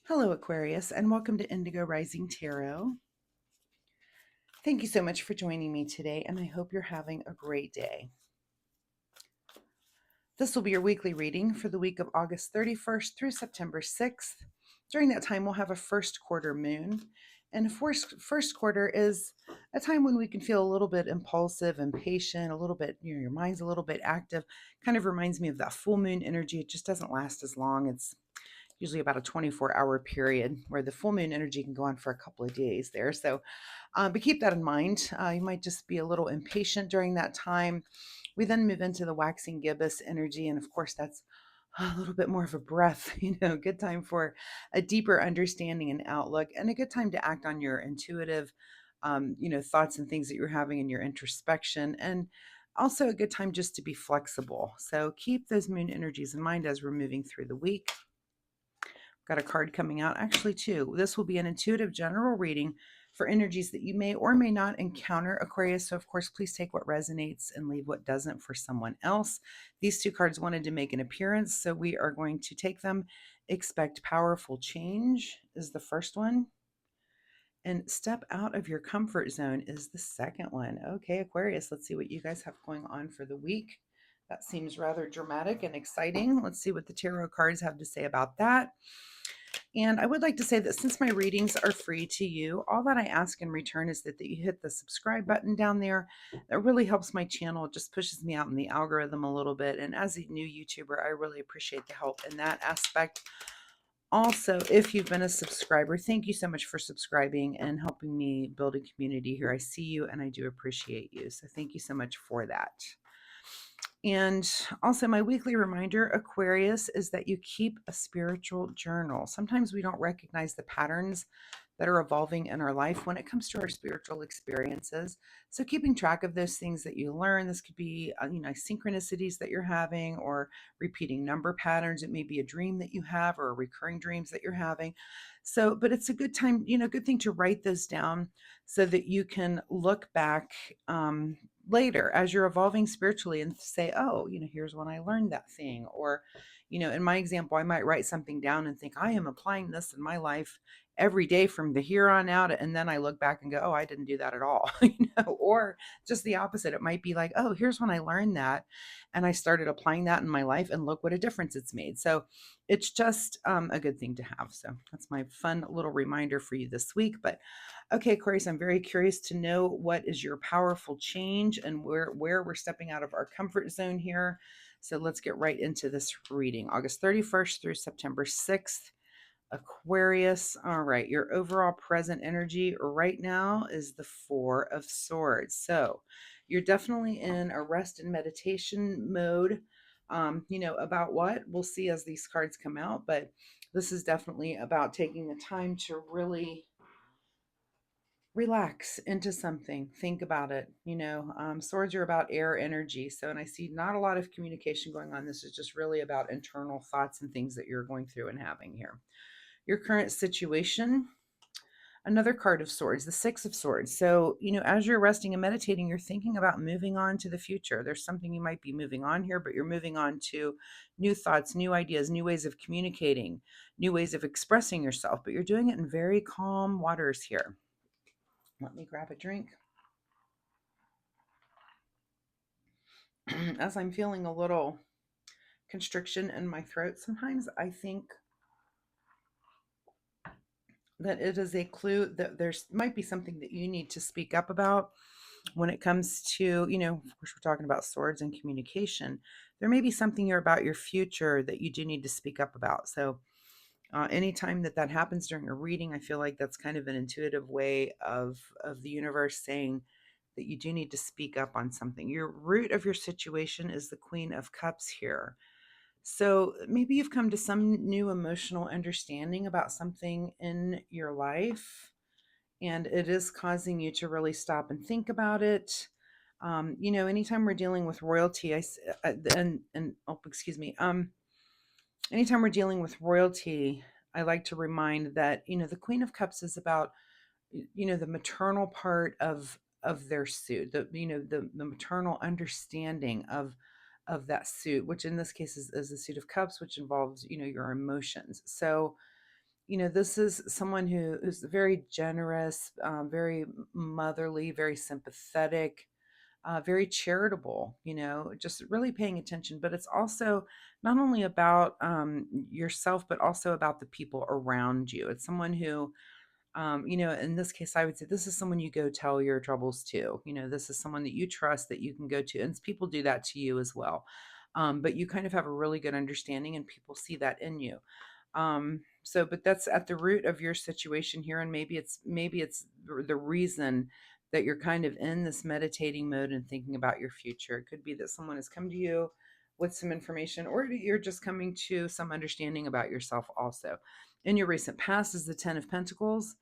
Hello, Aquarius, and welcome to Indigo Rising Tarot. Thank you so much for joining me today, and I hope you're having a great day. This will be your weekly reading for the week of August 31st through September 6th. During that time, we'll have a first quarter moon, and a first quarter is a time when we can feel a little bit impulsive, impatient, a little bit, your mind's a little bit active. Kind of reminds me of that full moon energy. It just doesn't last as long. It's usually about a 24-hour period where the full moon energy can go on for a couple of days there. So, but keep that in mind. You might just be a little impatient during that time. We then move into the waxing gibbous energy. And of course, that's a little bit more of a breath, good time for a deeper understanding and outlook, and a good time to act on your intuitive, thoughts and things that you're having in your introspection. And also a good time just to be flexible. So keep those moon energies in mind as we're moving through the week. Got a card coming out actually too. This will be an intuitive general reading for energies that you may or may not encounter, Aquarius. So of course, please take what resonates and leave what doesn't for someone else. These two cards wanted to make an appearance, so we are going to take them. Expect powerful change is the first one. And step out of your comfort zone is the second one. Okay, Aquarius, let's see what you guys have going on for the week. That seems rather dramatic and exciting. Let's see what the tarot cards have to say about that. And I would like to say that since my readings are free to you, all that I ask in return is that you hit the subscribe button down there. That really helps my channel. It just pushes me out in the algorithm a little bit. And as a new YouTuber, I really appreciate the help in that aspect. Also, if you've been a subscriber, thank you so much for subscribing and helping me build a community here. I see you and I do appreciate you. So thank you so much for that. And also, my weekly reminder, Aquarius, is that you keep a spiritual journal. Sometimes we don't recognize the patterns that are evolving in our life when it comes to our spiritual experiences. So, keeping track of those things that you learn, this could be, synchronicities that you're having or repeating number patterns. It may be a dream that you have or recurring dreams that you're having. So, but it's a good time, good thing to write those down so that you can look back later as you're evolving spiritually and say, oh, here's when I learned that thing. Or, in my example, I might write something down and think, I am applying this in my life every day from the here on out. And then I look back and go, oh, I didn't do that at all. Or just the opposite. It might be like, oh, here's when I learned that. And I started applying that in my life and look what a difference it's made. So it's just a good thing to have. So that's my fun little reminder for you this week. But okay, Aquarius, I'm very curious to know what is your powerful change and where we're stepping out of our comfort zone here. So let's get right into this reading. August 31st through September 6th. Aquarius. All right, your overall present energy right now is the Four of Swords. So you're definitely in a rest and meditation mode. About what? We'll see as these cards come out, but this is definitely about taking the time to really relax into something. Think about it. Swords are about air energy. So, and I see not a lot of communication going on. This is just really about internal thoughts and things that you're going through and having here. Your current situation, another card of swords, the Six of Swords. So, as you're resting and meditating, you're thinking about moving on to the future. There's something you might be moving on here, but you're moving on to new thoughts, new ideas, new ways of communicating, new ways of expressing yourself, but you're doing it in very calm waters here. Let me grab a drink. As I'm feeling a little constriction in my throat, sometimes I think that it is a clue that there's might be something that you need to speak up about when it comes to, of course, we're talking about swords and communication. There may be something you're about your future that you do need to speak up about. So anytime that happens during a reading, I feel like that's kind of an intuitive way of the universe saying that you do need to speak up on something. Your root of your situation is the Queen of Cups here. So maybe you've come to some new emotional understanding about something in your life, and it is causing you to really stop and think about it. Anytime we're dealing with royalty, excuse me, anytime we're dealing with royalty, I like to remind that, the Queen of Cups is about, the maternal part of their suit, the maternal understanding of that suit, which in this case is the suit of cups, which involves, your emotions. So this is someone who's very generous, very motherly, very sympathetic, very charitable, just really paying attention. But it's also not only about yourself, but also about the people around you. It's someone who, in this case, I would say this is someone you go tell your troubles to. This is someone that you trust that you can go to. And people do that to you as well. But you kind of have a really good understanding, and people see that in you. But that's at the root of your situation here. And maybe it's the reason that you're kind of in this meditating mode and thinking about your future. It could be that someone has come to you with some information, or you're just coming to some understanding about yourself also. In your recent past is the 10 of Pentacles.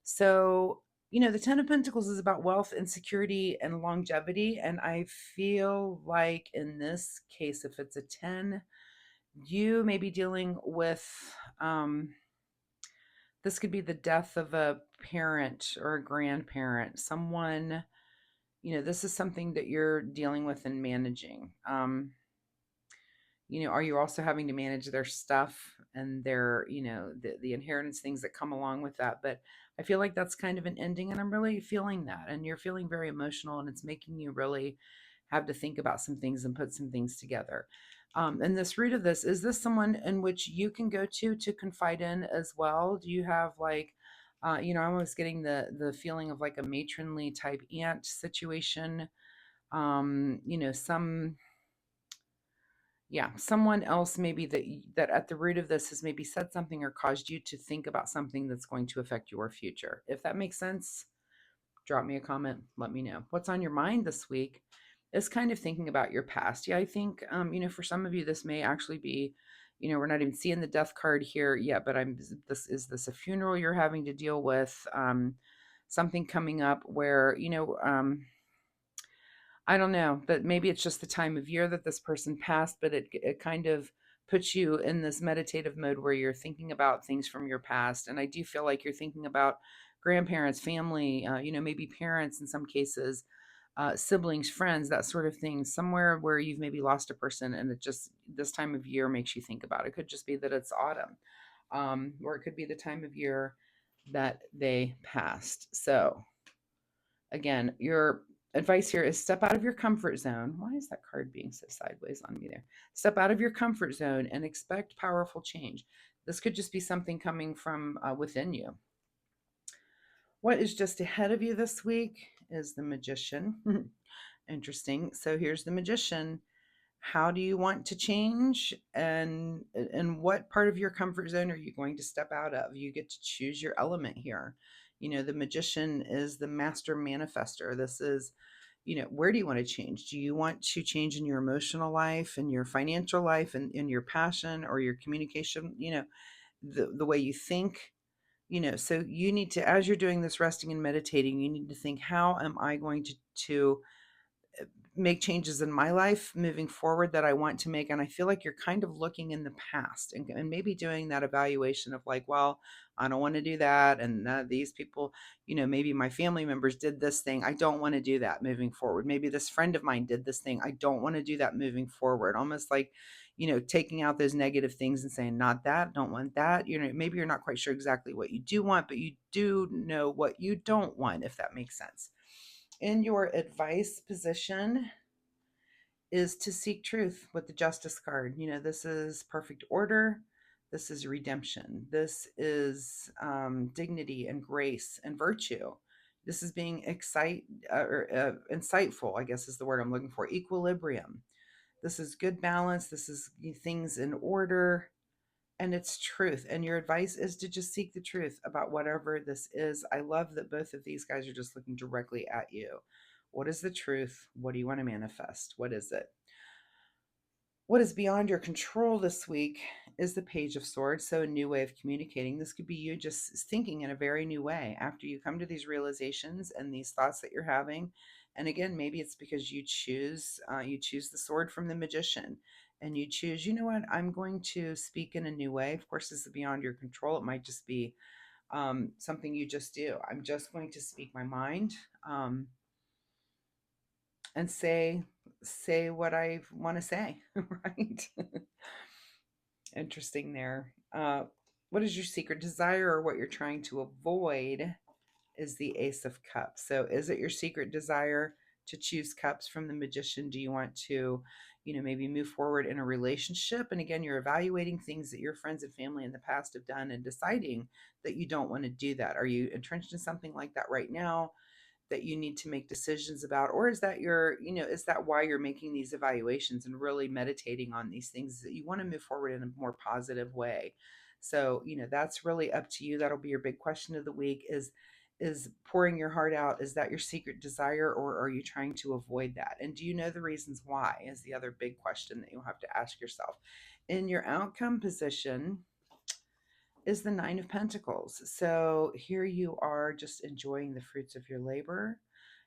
So, the 10 of Pentacles is about wealth and security and longevity. And I feel like in this case, if it's a 10, you may be dealing with this could be the death of a parent or a grandparent, someone, this is something that you're dealing with and managing. Are you also having to manage their stuff and their, the inheritance things that come along with that? But I feel like that's kind of an ending, and I'm really feeling that. And you're feeling very emotional, and it's making you really have to think about some things and put some things together. And this root of this, is this someone in which you can go to confide in as well? Do you have like, I'm always getting the feeling of like a matronly type aunt situation. Some, yeah, someone else maybe that at the root of this has maybe said something or caused you to think about something that's going to affect your future. If that makes sense, drop me a comment, let me know what's on your mind this week. Is kind of thinking about your past. Yeah, I think for some of you this may actually be, we're not even seeing the death card here yet, but this a funeral you're having to deal with, something coming up where I don't know, but maybe it's just the time of year that this person passed, but it kind of puts you in this meditative mode where you're thinking about things from your past. And I do feel like you're thinking about grandparents, family, maybe parents in some cases, siblings, friends, that sort of thing, somewhere where you've maybe lost a person, and it just this time of year makes you think about it. It could just be that it's autumn, or it could be the time of year that they passed. So again, your advice here is step out of your comfort zone. Why is that card being so sideways on me there? Step out of your comfort zone and expect powerful change. This could just be something coming from within you. What is just ahead of you this week is the Magician. Interesting. So here's the Magician. How do you want to change, and what part of your comfort zone are you going to step out of? You get to choose your element here. The Magician is the master manifester. This is, where do you want to change? Do you want to change in your emotional life and your financial life and in your passion or your communication, the way you think? So you need to, as you're doing this resting and meditating, you need to think, how am I going to make changes in my life moving forward that I want to make? And I feel like you're kind of looking in the past and maybe doing that evaluation of like, well, I don't want to do that. And these people, maybe my family members did this thing. I don't want to do that moving forward. Maybe this friend of mine did this thing. I don't want to do that moving forward. Almost like, taking out those negative things and saying, not that, don't want that. Maybe you're not quite sure exactly what you do want, but you do know what you don't want, if that makes sense. In your advice position is to seek truth with the Justice card. This is perfect order. This is redemption. This is dignity and grace and virtue. This is being insightful, I guess is the word I'm looking for. Equilibrium. This is good balance. This is things in order, and it's truth. And your advice is to just seek the truth about whatever this is. I love that both of these guys are just looking directly at you. What is the truth? What do you want to manifest? What is it? What is beyond your control this week is the Page of Swords. So a new way of communicating. This could be you just thinking in a very new way after you come to these realizations and these thoughts that you're having. And again, maybe it's because you choose the sword from the Magician, and you choose, what, I'm going to speak in a new way. Of course, this is beyond your control. It might just be something you just do. I'm just going to speak my mind. And say what I want to say, right? Interesting there. what is your secret desire, or what you're trying to avoid is the Ace of Cups. So is it your secret desire to choose cups from the Magician? Do you want to, maybe move forward in a relationship? And again, you're evaluating things that your friends and family in the past have done and deciding that you don't want to do that. Are you entrenched in something like that right now that you need to make decisions about? Or is that is that why you're making these evaluations and really meditating on these things, that you want to move forward in a more positive way? So, that's really up to you. That'll be your big question of the week, is pouring your heart out, is that your secret desire, or are you trying to avoid that? And do you know the reasons why, is the other big question that you'll have to ask yourself. In your outcome position is the Nine of Pentacles. So here you are, just enjoying the fruits of your labor.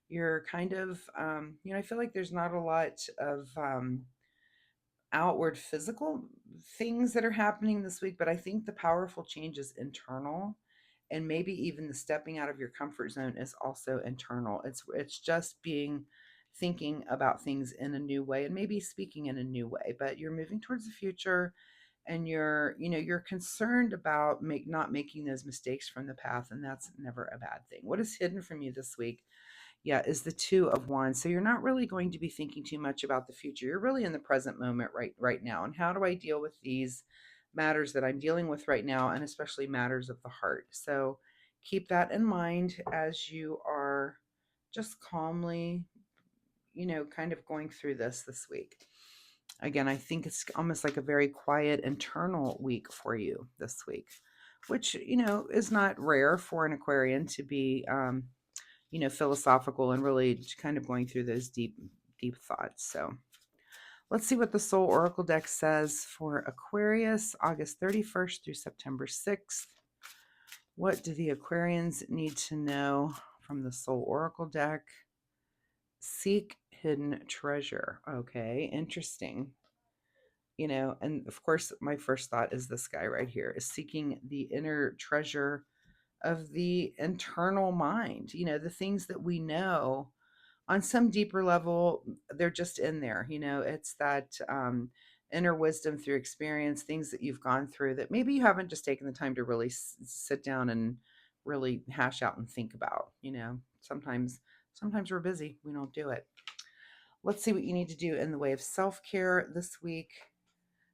You're kind of, I feel like there's not a lot of outward physical things that are happening this week, but I think the powerful change is internal, and maybe even the stepping out of your comfort zone is also internal. It's just thinking about things in a new way, and maybe speaking in a new way, but you're moving towards the future, and you're concerned about not making those mistakes from the past, and that's never a bad thing. What is hidden from you this week, yeah, is the Two of Wands. So you're not really going to be thinking too much about the future. You're really in the present moment right now. And how do I deal with these matters that I'm dealing with right now, and especially matters of the heart? So keep that in mind as you are just calmly, kind of going through this week. Again, I think it's almost like a very quiet internal week for you this week, which, is not rare for an Aquarian to be philosophical and really kind of going through those deep thoughts. So let's see what the Soul Oracle deck says for Aquarius, August 31st through September 6th. What do the Aquarians need to know from the Soul Oracle deck? Seek hidden treasure. Okay, interesting. And of course, my first thought is this guy right here is seeking the inner treasure of the internal mind, the things that we know on some deeper level, they're just in there. It's that inner wisdom through experience, things that you've gone through that maybe you haven't just taken the time to really sit down and really hash out and think about. Sometimes we're busy, we don't do it. Let's see what you need to do in the way of self-care this week,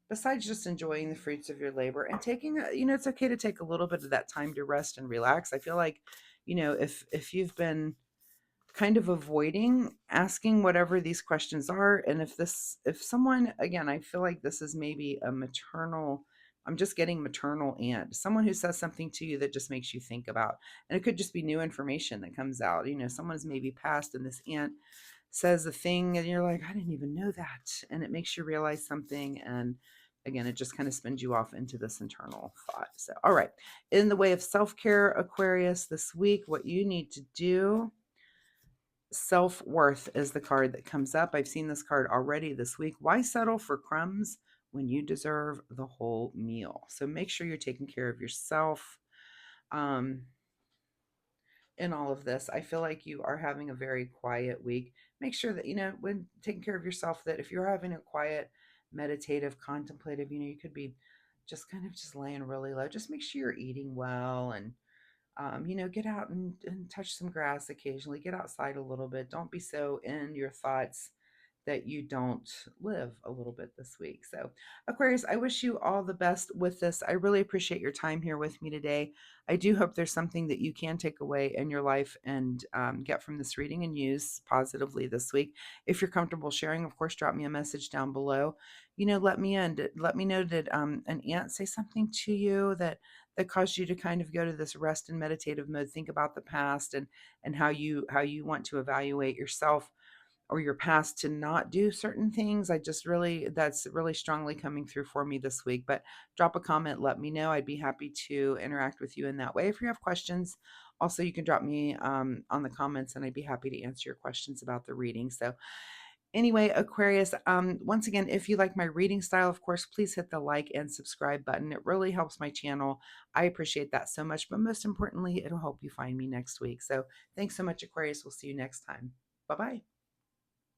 besides just enjoying the fruits of your labor and taking it's okay to take a little bit of that time to rest and relax. I feel like, if you've been kind of avoiding asking whatever these questions are, and if someone, again, I feel like this is maybe a maternal, I'm just getting maternal aunt, someone who says something to you that just makes you think about, and it could just be new information that comes out. Someone's maybe passed, and this aunt says a thing, and you're like, I didn't even know that, and it makes you realize something, and again, it just kind of spins you off into this internal thought. So, all right, in the way of self-care, Aquarius, this week, what you need to do, self-worth is the card that comes up. I've seen this card already this week. Why settle for crumbs when you deserve the whole meal? So make sure you're taking care of yourself. In all of this, I feel like you are having a very quiet week. Make sure that, when taking care of yourself, that if you're having a quiet, meditative, contemplative, you could be just kind of just laying really low. Just make sure you're eating well, and get out and touch some grass occasionally. Get outside a little bit. Don't be so in your thoughts that you don't live a little bit this week. So, Aquarius, I wish you all the best with this. I really appreciate your time here with me today. I do hope there's something that you can take away in your life and get from this reading and use positively this week. If you're comfortable sharing, of course, drop me a message down below. Let me in. Let me know, did an aunt say something to you that caused you to kind of go to this rest and meditative mode? Think about the past, and how you want to evaluate yourself or your past to not do certain things. That's really strongly coming through for me this week. But drop a comment, let me know. I'd be happy to interact with you in that way. If you have questions, also you can drop me on the comments, and I'd be happy to answer your questions about the reading. So anyway, Aquarius, once again, if you like my reading style, of course, please hit the like and subscribe button. It really helps my channel. I appreciate that so much, but most importantly, it'll help you find me next week. So thanks so much, Aquarius. We'll see you next time. Bye-bye.